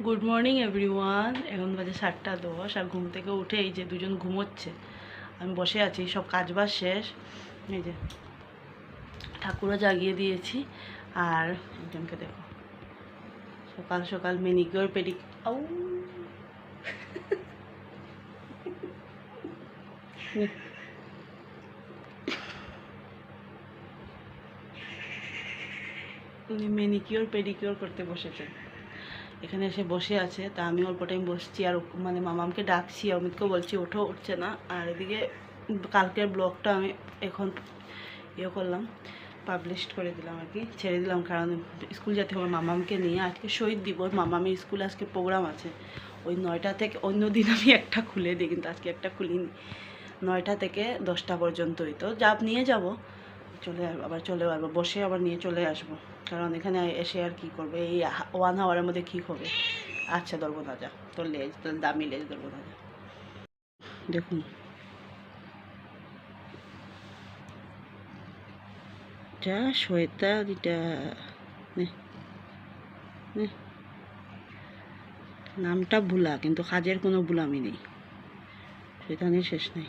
Good morning everyone. এখন বাজে 7:10 আর ঘুম থেকে উঠে এই যে দুজন ঘুমোচ্ছে, আমি বসে আছি। সব কাজবাজ শেষ, এই যে ঠাকুরও জাগিয়ে দিয়েছি। আর একজনকে দেখো সকাল সকাল মেনিকিওর আউ উনি মেনিকিওর পেডিকিওর করতে বসেছেন। এখানে এসে বসে আছে, তা আমি অল্প টাইম বসছি আর মানে মামামকে ডাকছি, অমিতকেও বলছি ওঠো, উঠছে না। আর এদিকে কালকের ব্লগটা আমি এখন করলাম, পাবলিশ করে দিলাম আর কি, ছেড়ে দিলাম। কারণ স্কুল যেতে হবে মামামকে নিয়ে, আজকে শহীদ দিবস, মামামের স্কুলে আজকে প্রোগ্রাম আছে। ওই 9টা থেকে, অন্য দিন আমি একটা খুলে দিই কিন্তু আজকে একটা খুলিনি। 9টা থেকে 10টা পর্যন্তই তো নিয়ে যাব, আবার চলে আসবো, বসে আবার নিয়ে চলে আসবো। কারণ এখানে এসে আর কি করবে, এই 1 আওয়ারের মধ্যে কী হবে। আচ্ছা ধরবো না, যা তোর লেজ, তোর দামি লেজ ধরবো না, যা। দেখুন যা শয়তা দিটা, নামটা ভুলা কিন্তু কাজের কোনো ভুলামি নেই, শয়তানের শেষ নেই।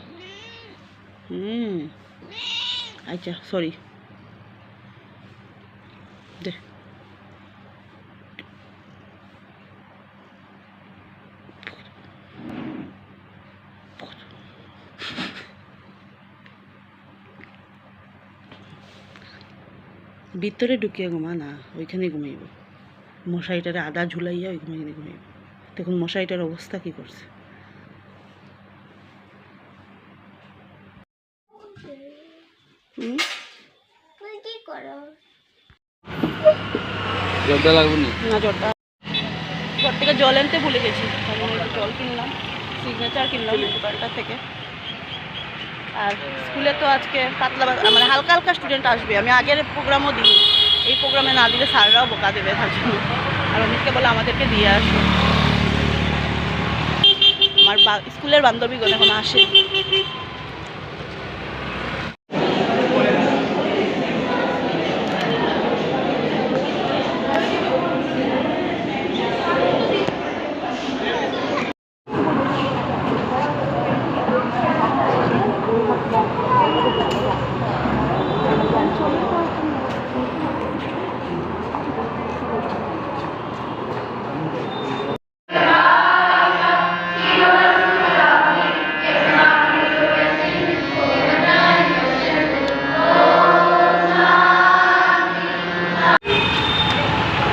আচ্ছা সরি, দে ভিতরে ঢুকিয়ে ঘুমা না, ওইখানে ঘুমাইব। মশারিটারে আদা ঝুলাইয়া ওইখানে ঘুমাইব। দেখুন মশারিটার অবস্থা কি করছে। জলটা লাগবে না, জলটা ঘর থেকে জল আনতে ভুলে গেছি, জল কিনলাম, সিগনেচার কিনলাম দোকানটার থেকে। আর স্কুলে তো আজকে পাতলা মানে হালকা হালকা স্টুডেন্ট আসবে, আমি আগের প্রোগ্রামও দিই, এই প্রোগ্রামে না দিলে স্যাররাও বোকা দেবে তার জন্য। আর অনেককে বলে আমাদেরকে দিয়ে আসো। আমার স্কুলের বান্ধবীগণ এখন আসে।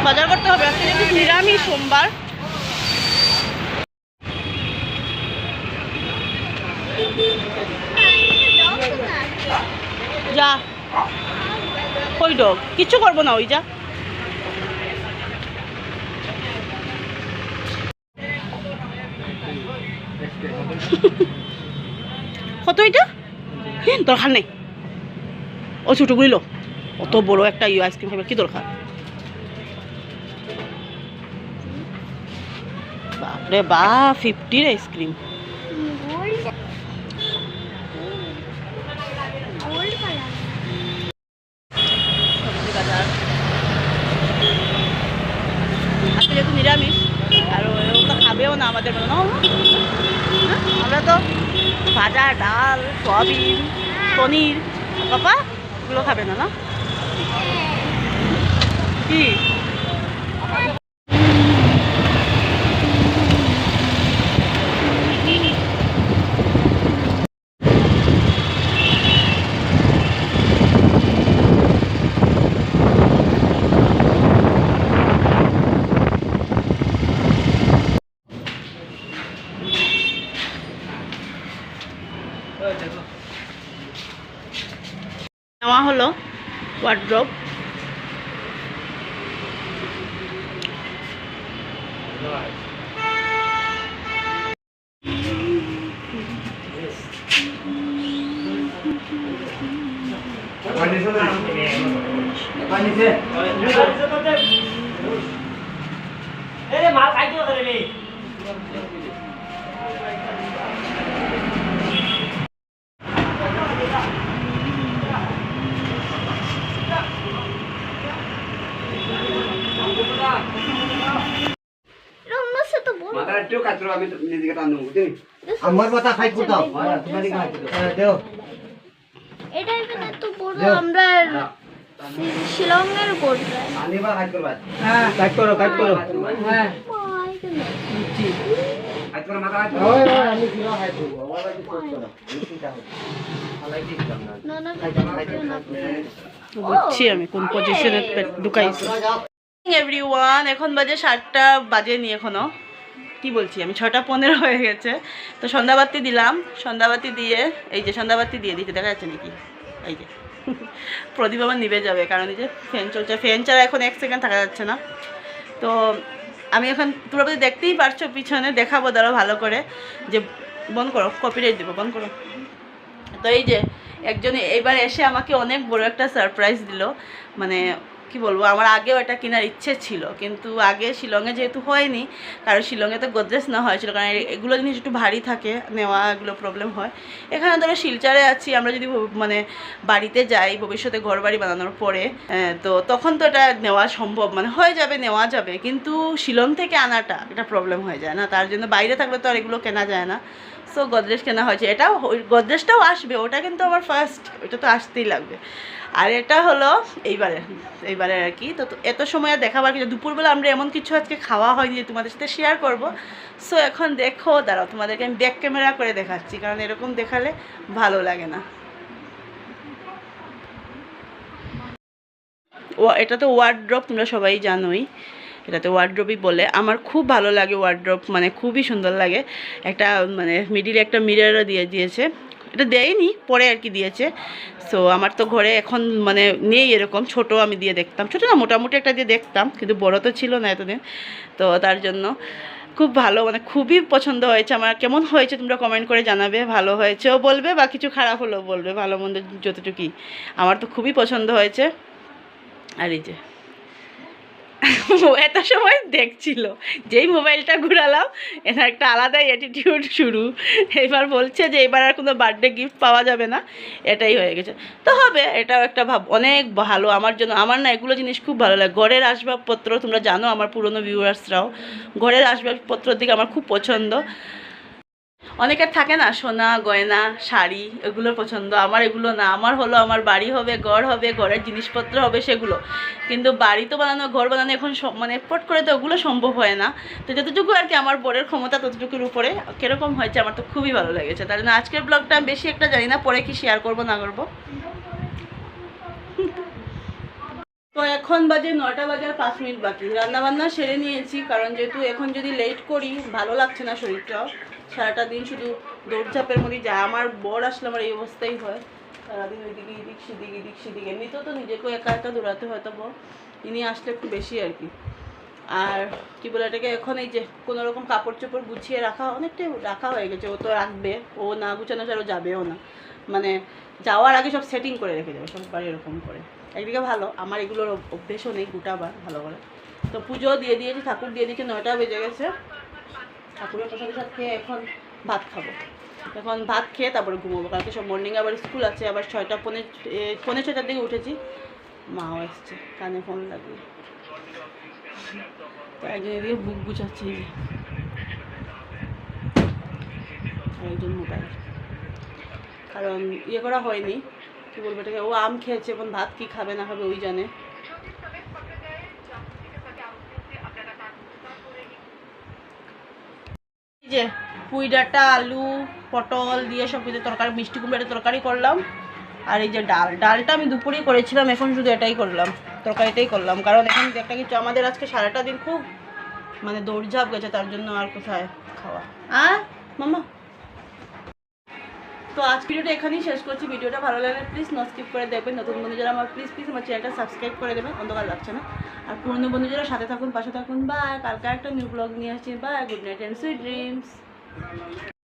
বাজার করতে হবে আজকে, যেহেতু নিরামিষ সোমবার। যা ওই ডগ কিচ্ছু করবো না, ওই যা। কত এটা দরকার নেই, ও ছোটগুলি লো, অত বড় একটা আইসক্রিম খাবার কি দরকার। বাপরে বা, 50 আইসক্রিম। আজকে যেহেতু নিরামিষ, আর ওগুলো খাবেও না আমাদের মতো না, আমরা তো ভাজা, ডাল, সয়াবিন, পনির, পাপা এগুলো খাবে না, না কি? নেওয়া হলো ওয়ার্ড্রোব। আমার কথা খাই কোথাও তোমারই খাই দেও এটাই মানে তো বড় আমরা শিলংয়ের কোট আনিবা কাজ করবা হ্যাঁ কাজ করো হ্যাঁ জি কাজ করো মাথা কাজ ওই আমি কিলো কাজ করব আমার কাছে কোট করো চিন্তা হবে আলাই দিলাম না না বুঝছি আমি কোন পজিশনে ঢুকাইছি। এভরিওয়ান এখন বাজে 7টা বাজেনি এখনো, কি বলছি আমি 6:15 হয়ে গেছে। তো সন্ধ্যাবাতি দিলাম, সন্ধ্যাবাতি দিয়ে এই যে সন্ধ্যাবাতি দিয়ে দিতে দেখা যাচ্ছে নাকি, এই যে প্রদীপ আমার নিভে যাবে কারণ এই যে ফ্যান চলছে, ফ্যান ছাড়া এখন 1 সেকেন্ড থাকা যাচ্ছে না। তো আমি এখন তোমরা দেখতেই পারছো পিছনে, দেখাবো দাঁড়াও ভালো করে, যে বন্ধ করো কপিরাইট দেবো, বন্ধ করো। তো এই যে একজন এইবার এসে আমাকে অনেক বড় একটা সারপ্রাইজ দিল, মানে কি বলবো, আমার আগেও এটা কেনার ইচ্ছে ছিল কিন্তু আগে শিলংয়ে যেহেতু হয়নি, কারণ শিলংয়ে তো গোদরেজ না হয়েছিল, কারণ এগুলো জিনিস একটু ভারী থাকে, নেওয়া এগুলো প্রবলেম হয়। এখানে ধরো শিলচরে আছি, আমরা যদি মানে বাড়িতে যাই ভবিষ্যতে ঘর বাড়ি বানানোর পরে, তো তখন তো এটা নেওয়া সম্ভব, মানে হয়ে যাবে, নেওয়া যাবে, কিন্তু শিলং থেকে আনাটা একটা প্রবলেম হয়ে যায় না, তার জন্য বাইরে থাকলে তো আর এগুলো কেনা যায় না। সো গোদরেজ কেনা হয়েছে, এটাও গোদরেজটাও আসবে, ওটা কিন্তু আমার ফার্স্ট, ওটা তো আসতেই লাগবে। আর এটা হলো এইবারে আর কি। তো এত সময় আর দেখাবার কিছু, দুপুরবেলা আমরা এমন কিছু আজকে খাওয়া হয়নি যে তোমাদের সাথে শেয়ার করব। সো এখন দেখো, দাঁড়াও তোমাদেরকে আমি ব্যাক ক্যামেরা করে দেখাচ্ছি, কারণ এরকম দেখালে ভালো লাগে না। এটা তো ওয়ার্ড্রপ, তোমরা সবাই জানোই এটাতে ওয়ার্ড্রপই বলে। আমার খুব ভালো লাগে ওয়ার্ড্রপ, মানে খুবই সুন্দর লাগে। একটা মানে মিডিলে একটা মিররও দিয়ে দিয়েছে, এটা দেয়নি পরে আর কি দিয়েছে। সো আমার তো ঘরে এখন মানে নেই এরকম, ছোট আমি দিয়ে দেখতাম, ছোটো না মোটামুটি একটা দিয়ে দেখতাম, কিন্তু বড় তো ছিল না এতদিন, তো তার জন্য খুব ভালো, মানে খুবই পছন্দ হয়েছে আমার। কেমন হয়েছে তোমরা কমেন্ট করে জানাবে, ভালো হয়েছেও বলবে বা কিছু খারাপ হলেও বলবে, ভালো মন্দ যতটুকুই। আমার তো খুবই পছন্দ হয়েছে। আর এই যে এত সময় দেখছিল, যেই মোবাইলটা ঘুরালাম এনার একটা আলাদাই অ্যাটিটিউড শুরু। এবার বলছে যে এবার আর কোনো বার্থডে গিফট পাওয়া যাবে না, এটাই হয়ে গেছে। তো হবে, এটাও একটা অনেক ভালো আমার জন্য। আমার না এগুলো জিনিস খুব ভালো লাগে, ঘরের আসবাবপত্র, তোমরা জানো আমার পুরনো ভিউয়ার্সরাও, ঘরের আসবাবপত্রের দিকে আমার খুব পছন্দ। অনেকের থাকে না সোনা গয়না শাড়ি, এগুলো পছন্দ, আমার এগুলো না। আমার হলো আমার বাড়ি হবে, ঘর হবে, ঘরের জিনিসপত্র হবে সেগুলো, কিন্তু বাড়ি তো বানানো, ঘর বানানো এখন মানে পট করে তো ওগুলো সম্ভব হয় না। তো যতটুকু আর কি আমার বরের ক্ষমতা ততটুকুর উপরে কীরকম হয়েছে আমার তো খুবই ভালো লেগেছে। তার জন্য আজকের ব্লগটা আমি বেশি একটা জানি না, পরে কি শেয়ার করবো না করবো। তো এখন বাজে 9টা বাজে আর 5 মিনিট বাকি, রান্নাবান্না সেরে নিয়েছি, কারণ যেহেতু এখন যদি লেট করি ভালো লাগছে না শরীরটাও, সারাটা দিন শুধু দৌড়ঝাঁপের মধ্যে যায়। আমার বর আসলে আমার এই অবস্থাই হয়, সারাদিন ওইদিকে এদিক সেদিক। এমনিতেও তো নিজেকেও একা একা দৌড়াতে হয়তো, ইনি আসলে একটু বেশি আর কি। আর কি বলে এটাকে, এখন এই যে কোনো রকম কাপড় চোপড় গুছিয়ে রাখা, অনেকটাই রাখা হয়ে গেছে। ও তো রাখবে, ও না গুছানো ছাড়া যাবেও না, মানে যাওয়ার আগে সব সেটিং করে রেখে যাবে সববার এরকম করে। একদিকে ভালো, আমার এগুলোর অভ্যেসও নেই গোটাবার ভালো করে। তো পুজো দিয়ে দিয়েছি, ঠাকুর দিয়ে দিয়েছি, 9টা বেজে গেছে। ঠাকুরের প্রসাদের সাথে খেয়ে এখন ভাত খাবো, এখন ভাত খেয়ে তারপরে ঘুমোবো, কালকে সব মর্নিংয়ে আবার স্কুল আছে। আবার 6:45 6টার দিকে উঠেছি, মাও এসছে, কানে ফোন লাগিয়ে। তো একজন এদিকে বুক গুছাচ্ছে, আর একজন মোবাইল, কারণ ইয়ে করা হয়নি, কী বলবো এটাকে, ও আম খেয়েছে, এখন ভাত কি খাবে না খাবে ওই জানে। এই যে পুঁই ডাঁটা আলু পটল দিয়ে সব কিছু তরকারি, মিষ্টি কুমড়ার তরকারি করলাম। আর এই যে ডালটা আমি দুপুরেই করেছিলাম, এখন শুধু এটাই করলাম, তরকারিটাই করলাম, কারণ এখন একটা কিছু আমাদের আজকে সারাটা দিন খুব মানে দৌড়ঝাঁপ গেছে, তার জন্য আর কোথায় খাওয়া। মামা, তো আজ ভিডিওটা এখানেই শেষ করছি। ভিডিওটা ভালো লাগলে প্লিজ স্কিপ করে দেখবেন। নতুন বন্ধু যারা আমার প্লিজ আমার চ্যানেলটা সাবস্ক্রাইব করে দেবেন, অন্ধকার লাগছে না। আর পুরনো বন্ধু যারা সাথে থাকুন, পাশে থাকুন। বাই, কালকে একটা নিউ ব্লগ নিয়ে আসছি। Bye, good night and sweet dreams.